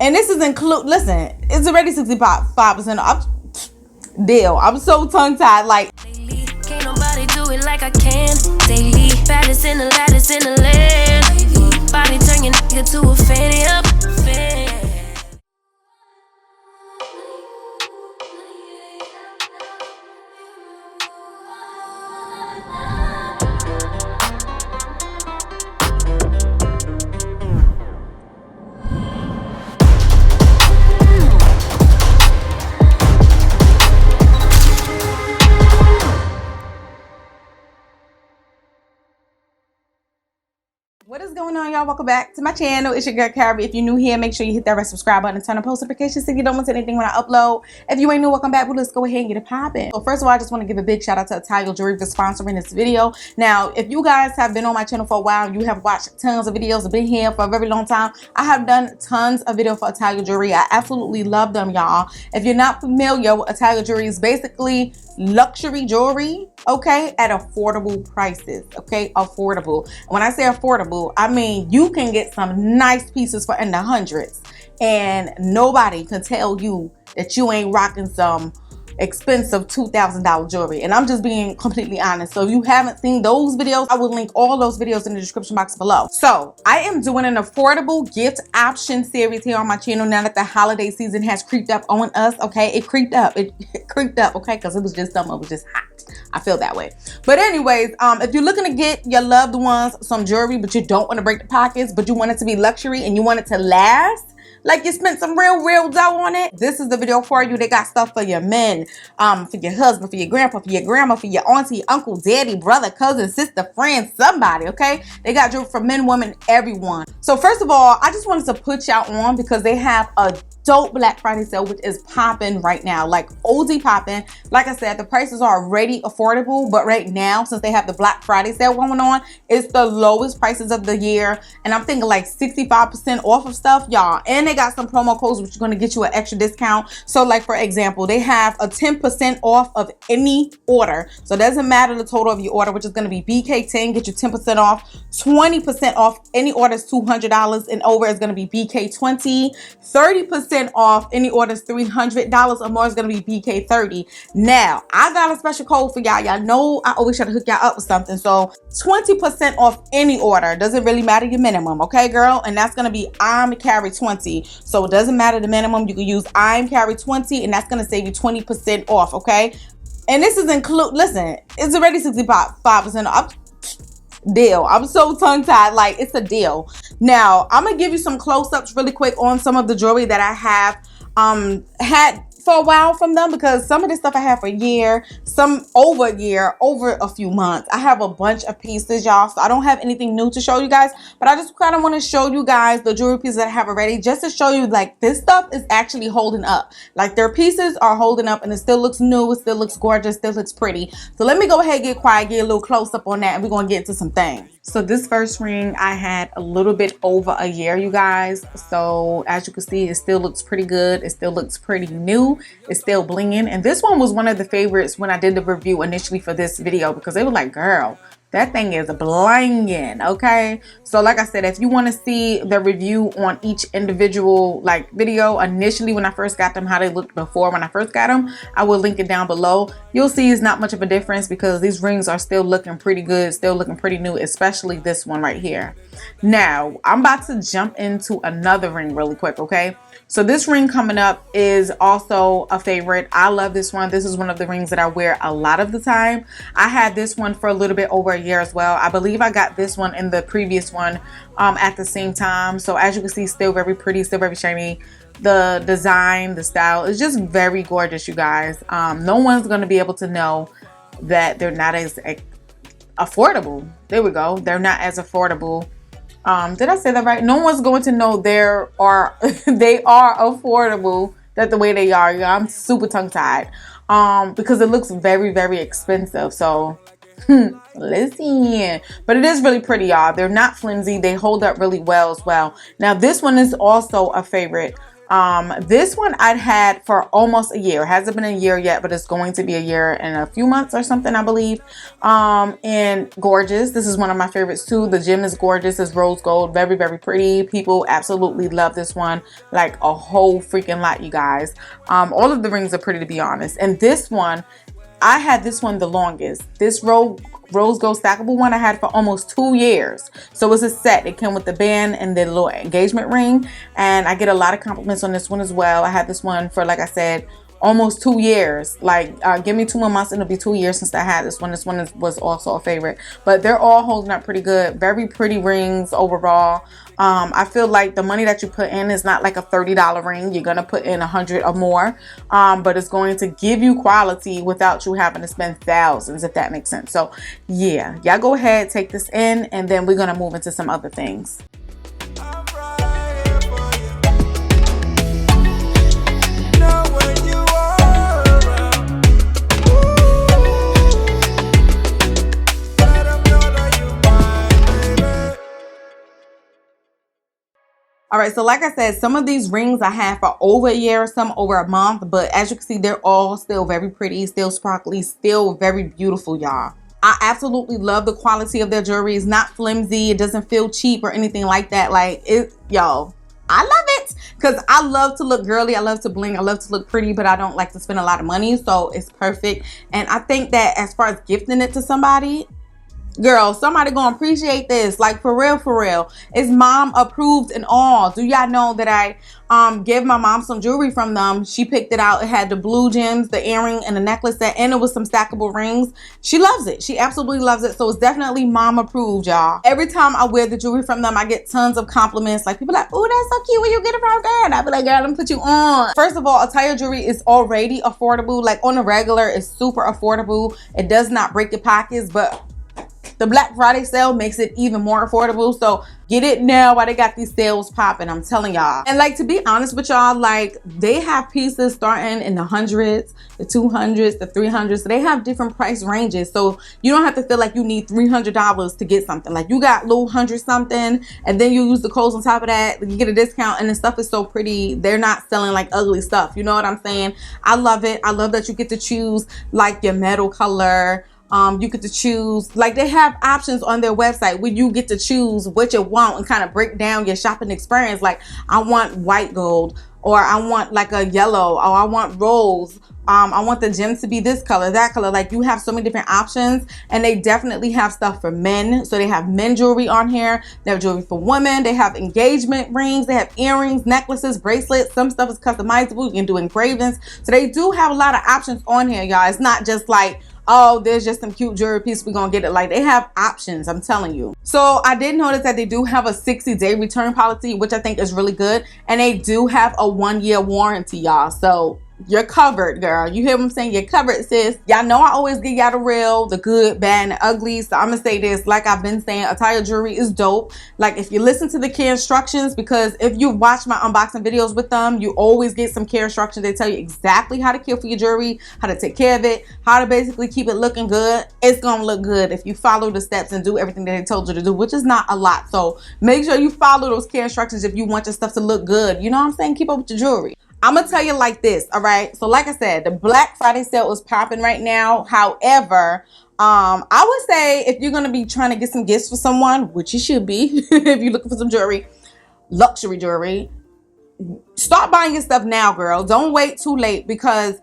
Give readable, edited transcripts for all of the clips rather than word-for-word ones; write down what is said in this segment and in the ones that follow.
And this is listen, it's already 65% off. Deal. I'm so tongue-tied. Like, can't nobody do it like I can. Daily, baddest in the lattice in the land. Body turn your nigga to a fanny up. what is going on, y'all? Welcome back to my channel. It's your girl Carrie. If you're new here, make sure you hit that red subscribe button and turn on post notifications so you don't miss anything when I upload. If you ain't new, welcome back. Well, let's go ahead and get it popping. So first of all, I just want to give a big shout out to Italo Jewelry for sponsoring this video. Now, if you guys have been on my channel for a while, you have watched tons of videos, been here for a very long time. I have done tons of videos for Italo Jewelry. I absolutely love them, y'all. If you're not familiar with Italo Jewelry, is basically luxury jewelry, okay, at affordable prices, okay, affordable. When I say affordable, I mean you can get some nice pieces for in the hundreds and nobody can tell you that you ain't rocking some expensive $2,000 jewelry. And I'm just being completely honest. So if you haven't seen those videos, I will link all those videos in the description box below. So I am doing an affordable gift option series here on my channel now that the holiday season has creeped up on us. Okay, it creeped up, it creeped up, okay, because it was just summer, it was just hot. I feel that way. But anyways, if you're looking to get your loved ones some jewelry but you don't want to break the pockets, but you want it to be luxury and you want it to last, like you spent some real dough on it, this is the video for you. They got stuff for your men, for your husband, for your grandpa, for your grandma, for your auntie, uncle, daddy, brother, cousin, sister, friend, somebody, okay? They got jewelry for men, women, everyone. So first of all, I just wanted to put y'all on because they have a dope Black Friday sale, which is popping right now, like OD popping. Like I said, the prices are already affordable, but right now, since they have the Black Friday sale going on, it's the lowest prices of the year. And I'm thinking like 65% off of stuff, y'all. And they got some promo codes which are going to get you an extra discount. So like, for example, they have a 10% off of any order. So it doesn't matter the total of your order, which is going to be BK10, get you 10% off. 20% off any orders $200 and over is going to be BK20. 30% off any orders $300 or more is going to be BK30. Now, I got a special code for y'all. Y'all know I always try to hook y'all up with something. So 20% off any order. Doesn't really matter your minimum, okay, girl? And that's going to be I'm Carrie 20. So it doesn't matter the minimum. You can use I'm Carrie 20 and that's going to save you 20% off, okay? And this is listen, it's already 65% off. Deal. I'm so tongue-tied, like it's a deal. Now I'm gonna give you some close-ups really quick on some of the jewelry that I have had for a while from them, because some of this stuff I have for a year, some over a year, over a few months. I have a bunch of pieces, y'all, so I don't have anything new to show you guys, but I just kind of want to show you guys the jewelry pieces that I have already, just to show you like this stuff is actually holding up. Like their pieces are holding up and it still looks new, it still looks gorgeous, still looks pretty. So let me go ahead, get quiet, get a little close up on that, and we're gonna get into some things. So this first ring I had a little bit over a year, you guys. So as you can see, it still looks pretty good. It still looks pretty new. It's still blinging. And this one was one of the favorites when I did the review initially for this video, because they were like, girl, that thing is blinging, okay? So like I said, if you want to see the review on each individual like video initially when I first got them, how they looked before when I first got them, I will link it down below. You'll see it's not much of a difference because these rings are still looking pretty good, still looking pretty new, especially this one right here. Now I'm about to jump into another ring really quick, okay? So this ring coming up is also a favorite. I love this one. This is one of the rings that I wear a lot of the time. I had this one for a little bit over a year as well. I believe I got this one and the previous one at the same time. So as you can see, still very pretty, still very shiny. The design, the style is just very gorgeous, you guys. No one's going to be able to know that they're not as affordable. There we go. They're not as affordable. Did I say that right? No one's going to know they are affordable that the way they are. Yeah, I'm super tongue-tied because it looks very expensive. So listen, but it is really pretty, y'all. They're not flimsy. They hold up really well as well. Now this one is also a favorite This one I'd had for almost a year. It hasn't been a year yet, but it's going to be a year in a few months or something, I believe. And gorgeous. This is one of my favorites too. The gem is gorgeous. It's rose gold. Very, very pretty. People absolutely love this one. Like a whole freaking lot, you guys. All of the rings are pretty, to be honest. And this one, I had this one the longest. This rose gold stackable one I had for almost 2 years. So it's a set. It came with the band and the little engagement ring, and I get a lot of compliments on this one as well. I had this one for, like I said, almost 2 years. Like give me 2 more months and it'll be 2 years since I had this one. This one was also a favorite, but they're all holding up pretty good. Very pretty rings overall. I feel like the money that you put in is not like a $30 ring. You're gonna put in 100 or more, but it's going to give you quality without you having to spend thousands, if that makes sense. So yeah, y'all go ahead, take this in, and then we're gonna move into some other things. All right, so like I said, some of these rings I had for over a year, some over a month, but as you can see, they're all still very pretty, still sparkly, still very beautiful, y'all. I absolutely love the quality of their jewelry. It's not flimsy. It doesn't feel cheap or anything like that. Like it, y'all, I love it because I love to look girly. I love to bling. I love to look pretty, but I don't like to spend a lot of money. So it's perfect. And I think that as far as gifting it to somebody, girl, somebody gonna appreciate this. Like for real. It's mom approved and all. Do y'all know that I gave my mom some jewelry from them? She picked it out. It had the blue gems, the earring, and the necklace set, and it was some stackable rings. She loves it. She absolutely loves it. So it's definitely mom approved, y'all. Every time I wear the jewelry from them, I get tons of compliments. Like people like, oh, that's so cute. Where you get it from, girl? And I be like, girl, let me put you on. First of all, Italo Jewelry is already affordable. Like on the regular, it's super affordable. It does not break your pockets, but the Black Friday sale makes it even more affordable. So get it now while they got these sales popping, I'm telling y'all. And like, to be honest with y'all, like they have pieces starting in the hundreds, the 200s, the 300s. So they have different price ranges. So you don't have to feel like you need $300 to get something. Like you got little 100 something, and then you use the codes on top of that, you get a discount, and the stuff is so pretty. They're not selling like ugly stuff. You know what I'm saying? I love it. I love that you get to choose like your metal color. You get to choose, like they have options on their website where you get to choose what you want and kind of break down your shopping experience. Like I want white gold, or I want like a yellow, or I want rose. I want the gem to be this color, that color. Like you have so many different options, and they definitely have stuff for men. So they have men jewelry on here. They have jewelry for women. They have engagement rings. They have earrings, necklaces, bracelets. Some stuff is customizable. You can do engravings. So they do have a lot of options on here, y'all. It's not just like, oh, there's just some cute jewelry piece, we're gonna get it. Like they have options, I'm telling you. So I did notice that they do have a 60-day return policy, which I think is really good. And they do have a 1-year warranty, y'all. So you're covered, girl. You hear what I'm saying? You're covered, sis. Y'all know I always give y'all the real, the good, bad, and the ugly. So I'm gonna say this, like I've been saying, Italo Jewelry is dope. Like if you listen to the care instructions, because if you watch my unboxing videos with them, you always get some care instructions. They tell you exactly how to care for your jewelry, how to take care of it, how to basically keep it looking good. It's gonna look good if you follow the steps and do everything that they told you to do, which is not a lot. So make sure you follow those care instructions if you want your stuff to look good. You know what I'm saying? Keep up with your jewelry. I'm gonna tell you like this, all right? So like I said, the Black Friday sale is popping right now. However, I would say if you're gonna be trying to get some gifts for someone, which you should be, if you're looking for some jewelry, luxury jewelry, start buying your stuff now, girl. Don't wait too late, because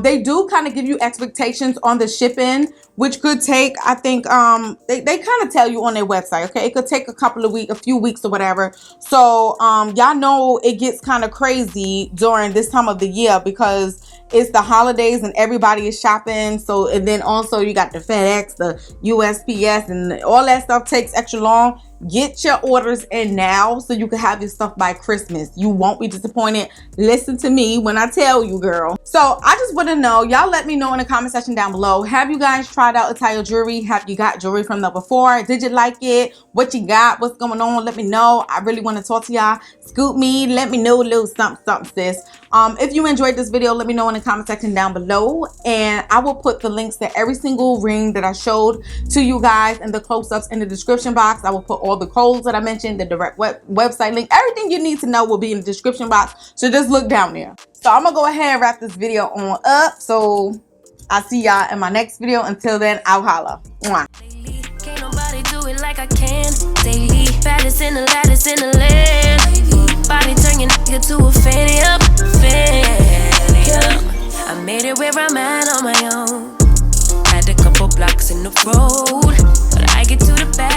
they do kind of give you expectations on the shipping, which could take, I think, they kind of tell you on their website, okay? It could take a few weeks or whatever. So y'all know it gets kind of crazy during this time of the year, because it's the holidays and everybody is shopping. So, and then also you got the FedEx, the USPS, and all that stuff takes extra long. Get your orders in now so you can have your stuff by Christmas. You won't be disappointed. Listen to me when I tell you, girl. So I just want to know, y'all let me know in the comment section down below. Have you guys tried out Italo Jewelry? Have you got jewelry from them before? Did you like it? What you got? What's going on? Let me know. I really want to talk to y'all. Scoop me. Let me know a little something, sis. If you enjoyed this video, let me know in the comment section down below, and I will put the links to every single ring that I showed to you guys and the close-ups in the description box. I will put all the codes that I mentioned, the direct website link, everything you need to know will be in the description box. So just look down there. So I'm gonna go ahead and wrap this video on up. So I'll see y'all in my next video. Until then, I'll holla. Mwah. Can't nobody do it like I can. Daily, baddest in the lattice in the land. Body turn your nigga to a fanny up, fanny up. I made it where I'm at on my own. Had a couple blocks in the road, but I get to the back.